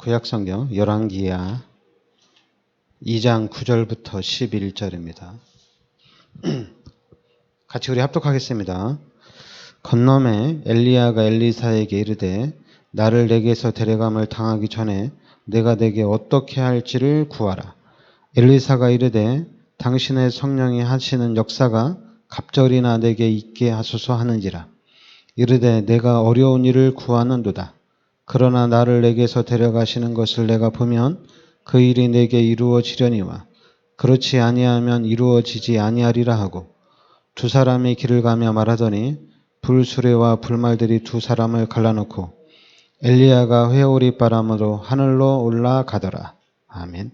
구약성경 열왕기하 2장 9절부터 11절입니다. 같이 우리 합독하겠습니다. 건너매 엘리야가 엘리사에게 이르되 나를 내게서 데려감을 당하기 전에 내가 내게 어떻게 할지를 구하라. 엘리사가 이르되 당신의 성령이 하시는 역사가 갑절이나 내게 있게 하소서 하는지라. 이르되 내가 어려운 일을 구하는도다. 그러나 나를 내게서 데려가시는 것을 내가 보면 그 일이 내게 이루어지려니와 그렇지 아니하면 이루어지지 아니하리라 하고 두 사람이 길을 가며 말하더니 불수레와 불말들이 두 사람을 갈라놓고 엘리야가 회오리 바람으로 하늘로 올라가더라. 아멘.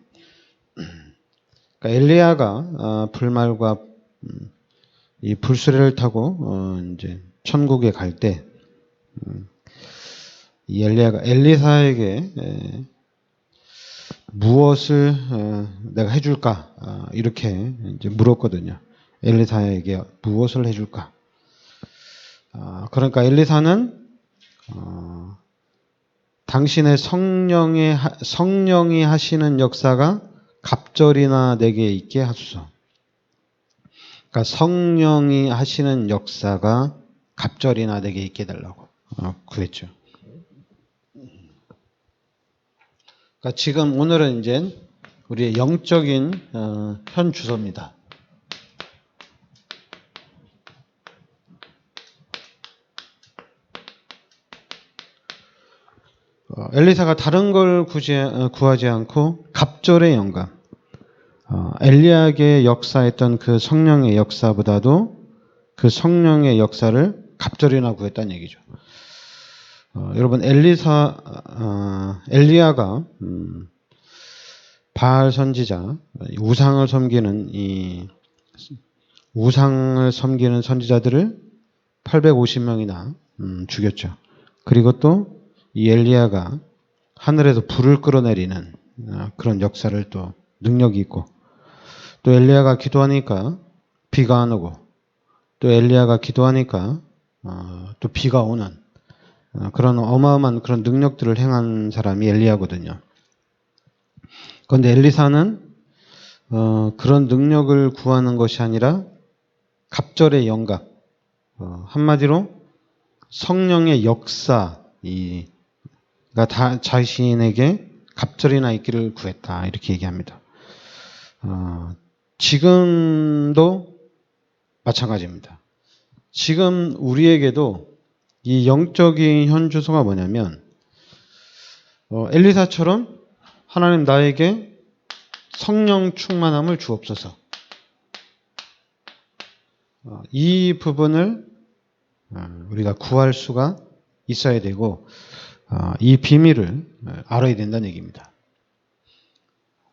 그러니까 엘리야가 불말과 이 불수레를 타고 이제 천국에 갈 때 이 엘리야가 엘리사에게 무엇을 내가 해줄까 이렇게 이제 물었거든요. 엘리사에게 무엇을 해줄까? 그러니까 엘리사는 당신의 성령이 하시는 역사가 갑절이나 내게 있게 하소서. 그러니까 성령이 하시는 역사가 갑절이나 내게 있게 해달라고 그랬죠. 그러니까 지금 오늘은 이제 우리의 영적인 현 주소입니다. 엘리사가 다른 걸 구하지 않고 갑절의 영감, 엘리야에게 역사했던 그 성령의 역사보다도 그 성령의 역사를 갑절이나 구했다는 얘기죠. 여러분 엘리야가 바알 선지자, 우상을 섬기는 선지자들을 850명이나 죽였죠. 그리고 또 이 엘리야가 하늘에서 불을 끌어내리는 그런 역사를 또 능력이 있고, 또 엘리야가 기도하니까 비가 안 오고, 또 엘리야가 기도하니까 또 비가 오는 그런 어마어마한 그런 능력들을 행한 사람이 엘리야거든요. 그런데 엘리사는 그런 능력을 구하는 것이 아니라 갑절의 영감, 한마디로 성령의 역사가 다 자신에게 갑절이나 있기를 구했다 이렇게 얘기합니다. 지금도 마찬가지입니다. 지금 우리에게도 이 영적인 현주소가 뭐냐면 엘리사처럼 하나님 나에게 성령 충만함을 주옵소서. 이 부분을 우리가 구할 수가 있어야 되고 이 비밀을 알아야 된다는 얘기입니다.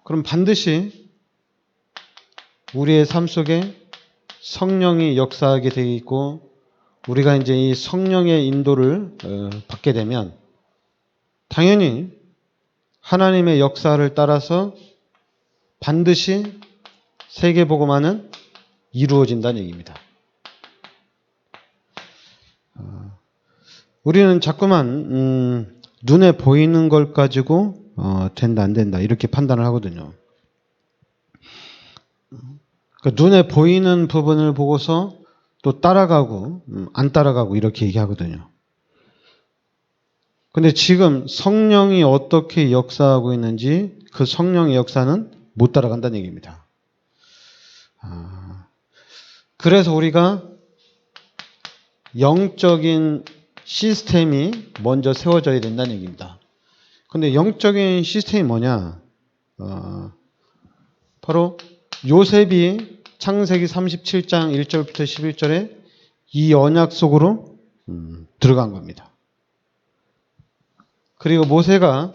그럼 반드시 우리의 삶 속에 성령이 역사하게 되어 있고 우리가 이제 이 성령의 인도를 받게 되면 당연히 하나님의 역사를 따라서 반드시 세계복음화는 이루어진다는 얘기입니다. 우리는 자꾸만 눈에 보이는 걸 가지고 된다 안 된다 이렇게 판단을 하거든요. 그러니까 눈에 보이는 부분을 보고서 또 따라가고 안 따라가고 이렇게 얘기하거든요. 근데 지금 성령이 어떻게 역사하고 있는지 그 성령의 역사는 못 따라간다는 얘기입니다. 그래서 우리가 영적인 시스템이 먼저 세워져야 된다는 얘기입니다. 근데 영적인 시스템이 뭐냐? 바로 요셉이 창세기 37장 1절부터 11절에 이 언약 속으로 들어간 겁니다. 그리고 모세가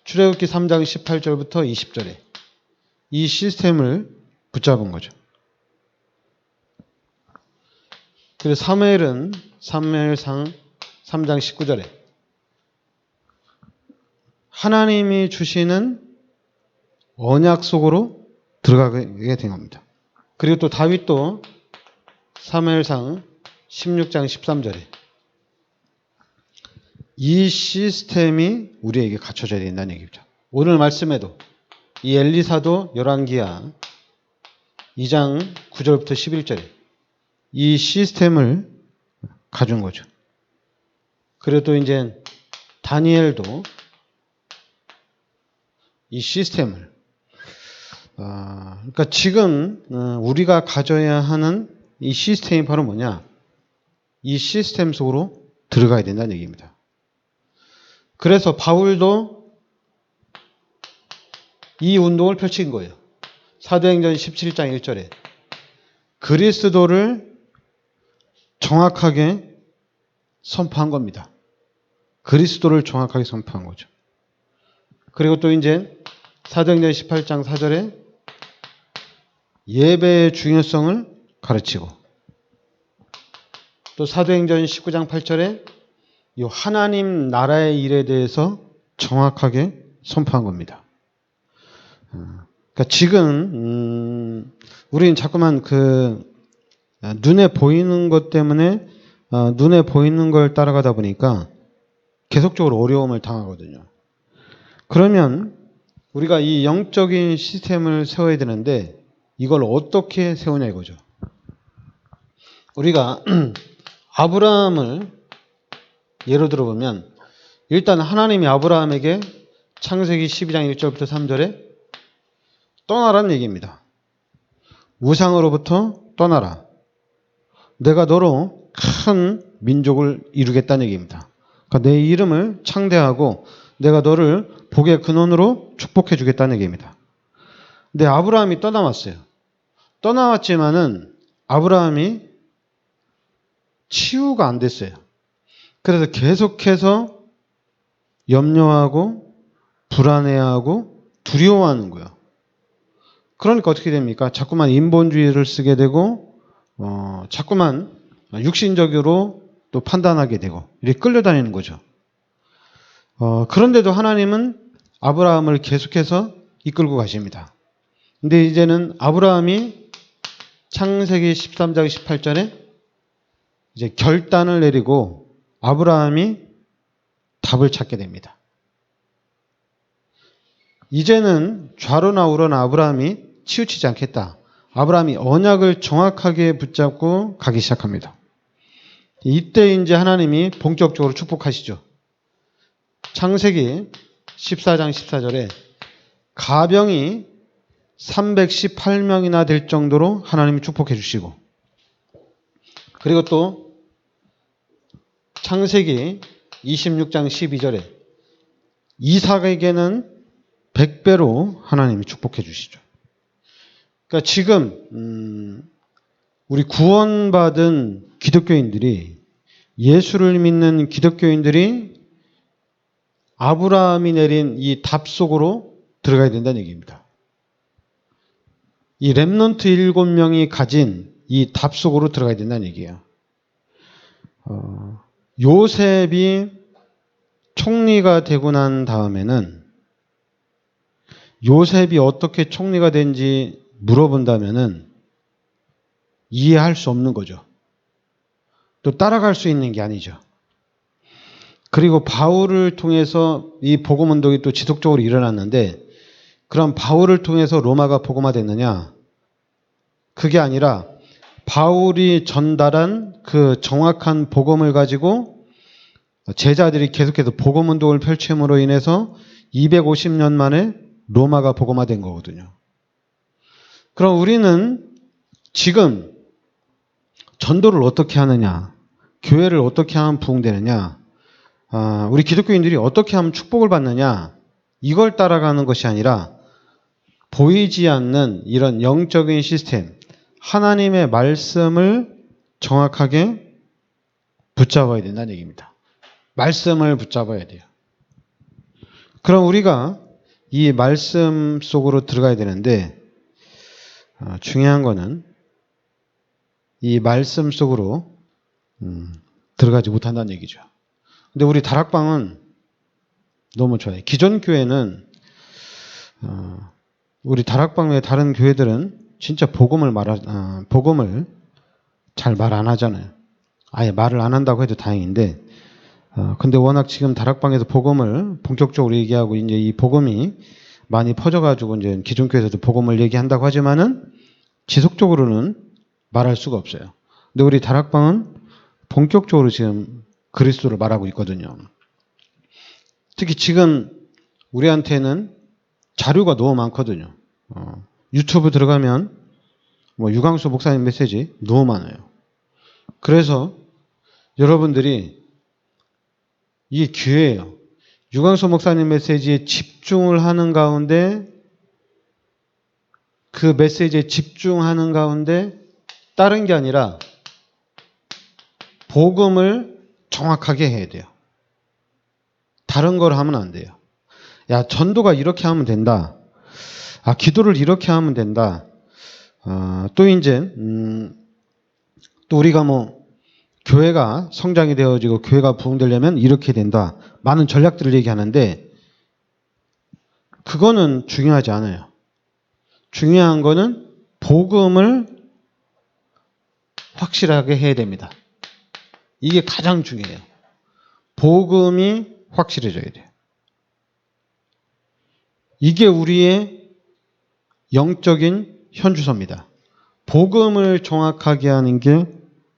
출애굽기 3장 18절부터 20절에 이 시스템을 붙잡은 거죠. 그리고 사무엘상 3장 19절에 하나님이 주시는 언약 속으로 들어가게 된 겁니다. 그리고 또 다윗도 사무엘상 16장 13절에 이 시스템이 우리에게 갖춰져야 된다는 얘기죠. 오늘 말씀에도 이 엘리사도 열왕기하 2장 9절부터 11절에 이 시스템을 가진 거죠. 그래도 이제 다니엘도 이 시스템을 그러니까 지금 우리가 가져야 하는 이 시스템이 바로 뭐냐? 이 시스템 속으로 들어가야 된다는 얘기입니다. 그래서 바울도 이 운동을 펼친 거예요. 사도행전 17장 1절에 그리스도를 정확하게 선포한 겁니다. 그리스도를 정확하게 선포한 거죠. 그리고 또 이제 사도행전 18장 4절에 예배의 중요성을 가르치고 또 사도행전 19장 8절에 이 하나님 나라의 일에 대해서 정확하게 선포한 겁니다. 그러니까 지금 우리는 자꾸만 눈에 보이는 것 때문에 눈에 보이는 걸 따라가다 보니까 계속적으로 어려움을 당하거든요. 그러면 우리가 이 영적인 시스템을 세워야 되는데 이걸 어떻게 세우냐 이거죠. 우리가 아브라함을 예로 들어보면 일단 하나님이 아브라함에게 창세기 12장 1절부터 3절에 떠나라는 얘기입니다. 우상으로부터 떠나라. 내가 너로 큰 민족을 이루겠다는 얘기입니다. 그러니까 내 이름을 창대하고 내가 너를 복의 근원으로 축복해 주겠다는 얘기입니다. 근데 아브라함이 떠나왔어요. 떠나왔지만은 아브라함이 치유가 안 됐어요. 그래서 계속해서 염려하고 불안해하고 두려워하는 거예요. 그러니까 어떻게 됩니까? 자꾸만 인본주의를 쓰게 되고 자꾸만 육신적으로 또 판단하게 되고 이렇게 끌려다니는 거죠. 그런데도 하나님은 아브라함을 계속해서 이끌고 가십니다. 근데 이제는 아브라함이 창세기 13장 18절에 이제 결단을 내리고 아브라함이 답을 찾게 됩니다. 이제는 좌로나 우로나 아브라함이 치우치지 않겠다. 아브라함이 언약을 정확하게 붙잡고 가기 시작합니다. 이때 이제 하나님이 본격적으로 축복하시죠. 창세기 14장 14절에 가병이 318명이나 될 정도로 하나님이 축복해 주시고 그리고 또 창세기 26장 12절에 이삭에게는 100배로 하나님이 축복해 주시죠. 그러니까 지금 우리 구원받은 기독교인들이 예수를 믿는 기독교인들이 아브라함이 내린 이 답 속으로 들어가야 된다는 얘기입니다. 이 렘넌트 7명이 가진 이 답 속으로 들어가야 된다는 얘기예요. 요셉이 총리가 되고 난 다음에는 요셉이 어떻게 총리가 된지 물어본다면은 이해할 수 없는 거죠. 또 따라갈 수 있는 게 아니죠. 그리고 바울을 통해서 이 복음 운동이 또 지속적으로 일어났는데 그럼 바울을 통해서 로마가 복음화됐느냐? 그게 아니라 바울이 전달한 그 정확한 복음을 가지고 제자들이 계속해서 복음 운동을 펼침으로 인해서 250년 만에 로마가 복음화된 거거든요. 그럼 우리는 지금 전도를 어떻게 하느냐? 교회를 어떻게 하면 부흥되느냐? 우리 기독교인들이 어떻게 하면 축복을 받느냐? 이걸 따라가는 것이 아니라 보이지 않는 이런 영적인 시스템, 하나님의 말씀을 정확하게 붙잡아야 된다는 얘기입니다. 말씀을 붙잡아야 돼요. 그럼 우리가 이 말씀 속으로 들어가야 되는데 중요한 거는 이 말씀 속으로 들어가지 못한다는 얘기죠. 근데 우리 다락방은 너무 좋아요. 기존 교회는 우리 다락방 외 다른 교회들은 진짜 복음을 잘 말 안 하잖아요. 아예 말을 안 한다고 해도 다행인데 근데 워낙 지금 다락방에서 복음을 본격적으로 얘기하고 이제 이 복음이 많이 퍼져가지고 이제 기존교회에서도 복음을 얘기한다고 하지만은 지속적으로는 말할 수가 없어요. 근데 우리 다락방은 본격적으로 지금 그리스도를 말하고 있거든요. 특히 지금 우리한테는 자료가 너무 많거든요. 유튜브 들어가면 뭐 유광수 목사님 메시지 너무 많아요. 그래서 여러분들이 이게 기회예요. 유광수 목사님 메시지에 집중을 하는 가운데 그 메시지에 집중하는 가운데 다른 게 아니라 복음을 정확하게 해야 돼요. 다른 걸 하면 안 돼요. 야, 전도가 이렇게 하면 된다. 기도를 이렇게 하면 된다. 또 이제 또 우리가 뭐 교회가 성장이 되어지고 교회가 부흥되려면 이렇게 된다. 많은 전략들을 얘기하는데 그거는 중요하지 않아요. 중요한 거는 복음을 확실하게 해야 됩니다. 이게 가장 중요해요. 복음이 확실해져야 돼요. 이게 우리의 영적인 현주소입니다. 복음을 정확하게 하는 게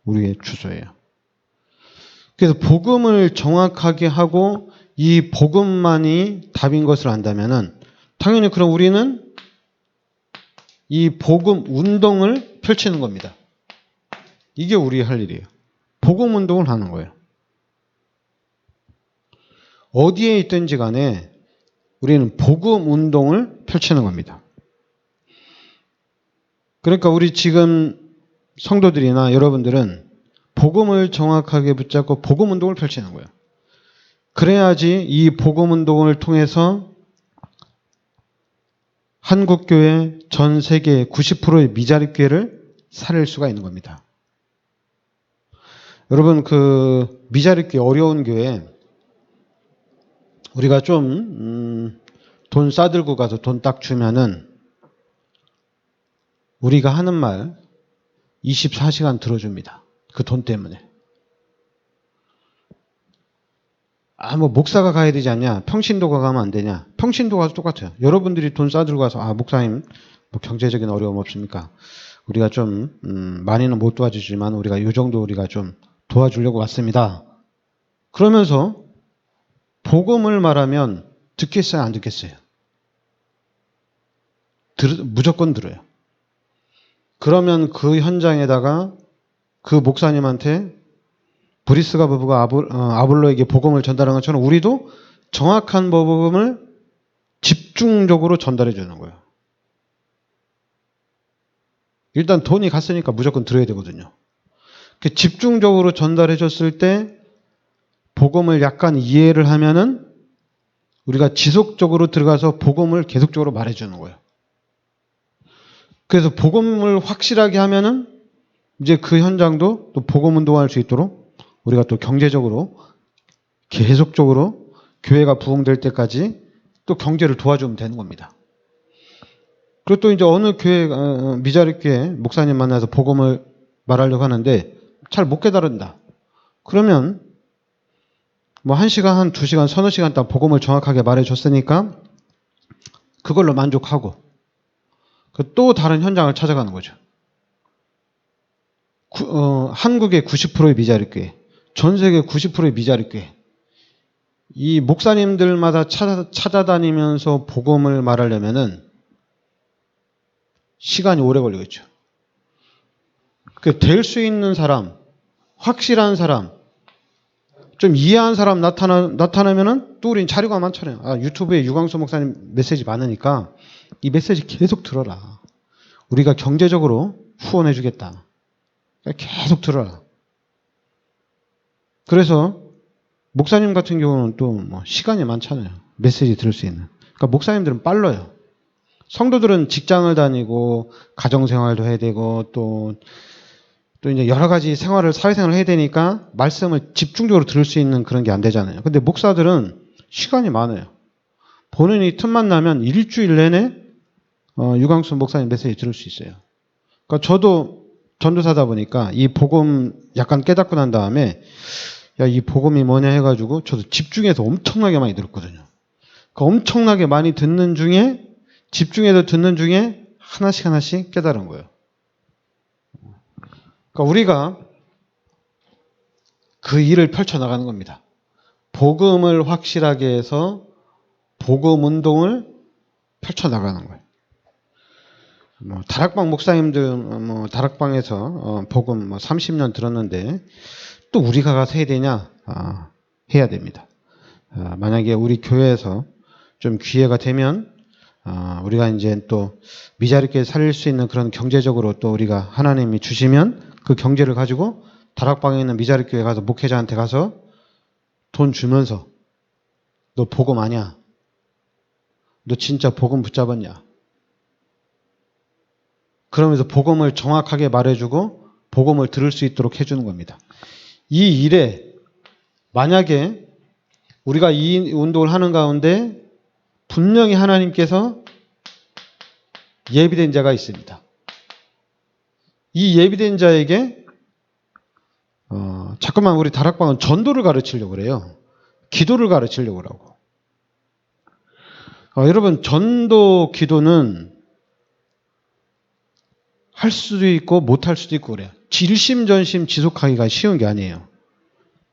우리의 주소예요. 그래서 복음을 정확하게 하고 이 복음만이 답인 것을 안다면은 당연히 그럼 우리는 이 복음 운동을 펼치는 겁니다. 이게 우리 할 일이에요. 복음 운동을 하는 거예요. 어디에 있든지 간에 우리는 복음 운동을 펼치는 겁니다. 그러니까 우리 지금 성도들이나 여러분들은 복음을 정확하게 붙잡고 복음 운동을 펼치는 거예요. 그래야지 이 복음 운동을 통해서 한국교회 전 세계 90%의 미자립교회를 살릴 수가 있는 겁니다. 여러분 그 미자립교회 어려운 교회 우리가 좀 돈 싸들고 가서 돈 딱 주면은 우리가 하는 말 24시간 들어줍니다. 그 돈 때문에. 뭐 목사가 가야 되지 않냐? 평신도가 가면 안 되냐? 평신도 가서 똑같아요. 여러분들이 돈 싸들고 가서 목사님 뭐 경제적인 어려움 없습니까? 우리가 좀 많이는 못 도와주지만 우리가 이 정도 우리가 좀 도와주려고 왔습니다. 그러면서 복음을 말하면 듣겠어요? 안 듣겠어요? 무조건 들어요. 그러면 그 현장에다가 그 목사님한테 브리스가 부부가 아볼로에게 복음을 전달한 것처럼 우리도 정확한 복음을 집중적으로 전달해 주는 거예요. 일단 돈이 갔으니까 무조건 들어야 되거든요. 집중적으로 전달해 줬을 때 복음을 약간 이해를 하면은 우리가 지속적으로 들어가서 복음을 계속적으로 말해 주는 거예요. 그래서 복음을 확실하게 하면은 이제 그 현장도 또 복음 운동할 수 있도록 우리가 또 경제적으로 계속적으로 교회가 부흥될 때까지 또 경제를 도와주면 되는 겁니다. 그리고 또 이제 어느 교회, 미자립교회 목사님 만나서 복음을 말하려고 하는데 잘 못 깨달은다. 그러면 뭐 1시간, 2시간, 서너 시간 동안 복음을 정확하게 말해줬으니까 그걸로 만족하고 또 다른 현장을 찾아가는 거죠. 한국의 90%의 미자립교회, 전 세계 90%의 미자립교회. 이 목사님들마다 찾아다니면서 복음을 말하려면은 시간이 오래 걸리겠죠. 될 수 있는 사람, 확실한 사람, 좀 이해한 사람 나타나면은 또 우린 자료가 많잖아요. 유튜브에 유광수 목사님 메시지 많으니까 이 메시지 계속 들어라. 우리가 경제적으로 후원해 주겠다. 계속 들어라. 그래서 목사님 같은 경우는 또 뭐 시간이 많잖아요. 메시지 들을 수 있는. 그러니까 목사님들은 빨라요. 성도들은 직장을 다니고 가정생활도 해야 되고 또 이제 여러 가지 사회생활을 해야 되니까 말씀을 집중적으로 들을 수 있는 그런 게 안 되잖아요. 근데 목사들은 시간이 많아요. 본인이 틈만 나면 일주일 내내 유광수 목사님 메시지 들을 수 있어요. 그러니까 저도 전도사다 보니까 이 복음 약간 깨닫고 난 다음에 야, 이 복음이 뭐냐 해가지고 저도 집중해서 엄청나게 많이 들었거든요. 그 엄청나게 많이 듣는 중에, 집중해서 듣는 중에 하나씩 깨달은 거예요. 그러니까 우리가 그 일을 펼쳐나가는 겁니다. 복음을 확실하게 해서 복음 운동을 펼쳐나가는 거예요. 다락방 목사님들, 다락방에서 복음 30년 들었는데 또 우리가 가서 해야 되냐? 해야 됩니다. 만약에 우리 교회에서 좀 기회가 되면 우리가 이제 또 미자립교회 살릴 수 있는 그런 경제적으로 또 우리가 하나님이 주시면 그 경제를 가지고 다락방에 있는 미자립교회 가서 목회자한테 가서 돈 주면서 너 복음 아냐? 너 진짜 복음 붙잡았냐? 그러면서 복음을 정확하게 말해주고 복음을 들을 수 있도록 해주는 겁니다. 이 일에 만약에 우리가 이 운동을 하는 가운데 분명히 하나님께서 예비된 자가 있습니다. 이 예비된 자에게 자꾸만 우리 다락방은 전도를 가르치려고 그래요. 기도를 가르치려고 그러고. 여러분, 전도 기도는 할 수도 있고 못할 수도 있고 그래요. 일심전심 지속하기가 쉬운 게 아니에요.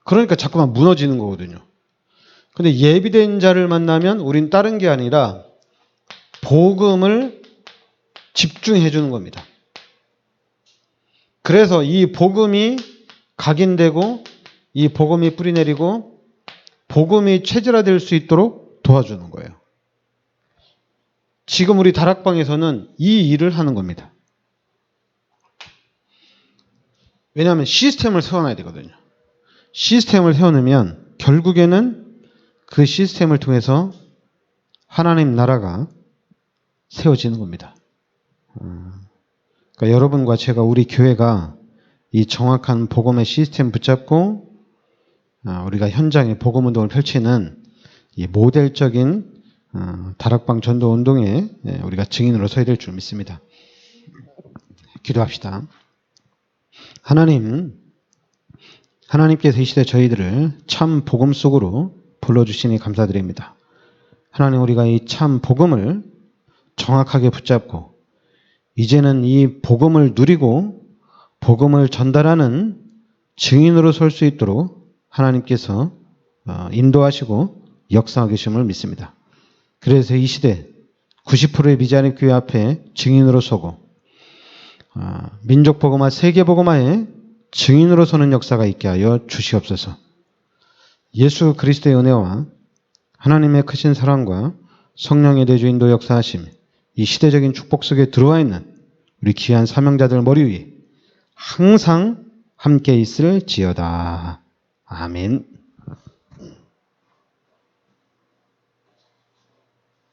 그러니까 자꾸만 무너지는 거거든요. 근데 예비된 자를 만나면 우린 다른 게 아니라 복음을 집중해 주는 겁니다. 그래서 이 복음이 각인되고 이 복음이 뿌리내리고 복음이 체질화될 수 있도록 도와주는 거예요. 지금 우리 다락방에서는 이 일을 하는 겁니다. 왜냐하면 시스템을 세워놔야 되거든요. 시스템을 세워놓으면 결국에는 그 시스템을 통해서 하나님 나라가 세워지는 겁니다. 그러니까 여러분과 제가 우리 교회가 이 정확한 복음의 시스템 붙잡고 우리가 현장에 복음 운동을 펼치는 이 모델적인 다락방 전도 운동에 우리가 증인으로 서야 될 줄 믿습니다. 기도합시다. 하나님께서 이 시대 저희들을 참 복음 속으로 불러주시니 감사드립니다. 하나님, 우리가 이 참 복음을 정확하게 붙잡고 이제는 이 복음을 누리고 복음을 전달하는 증인으로 설 수 있도록 하나님께서 인도하시고 역사하고 계심을 믿습니다. 그래서 이 시대 90%의 미자립 교회 앞에 증인으로 서고 민족 복음화, 세계 복음화에 증인으로 서는 역사가 있게 하여 주시옵소서. 예수 그리스도의 은혜와 하나님의 크신 사랑과 성령의 대주인도 역사하심, 이 시대적인 축복 속에 들어와 있는 우리 귀한 사명자들 머리 위에 항상 함께 있을지어다. 아멘.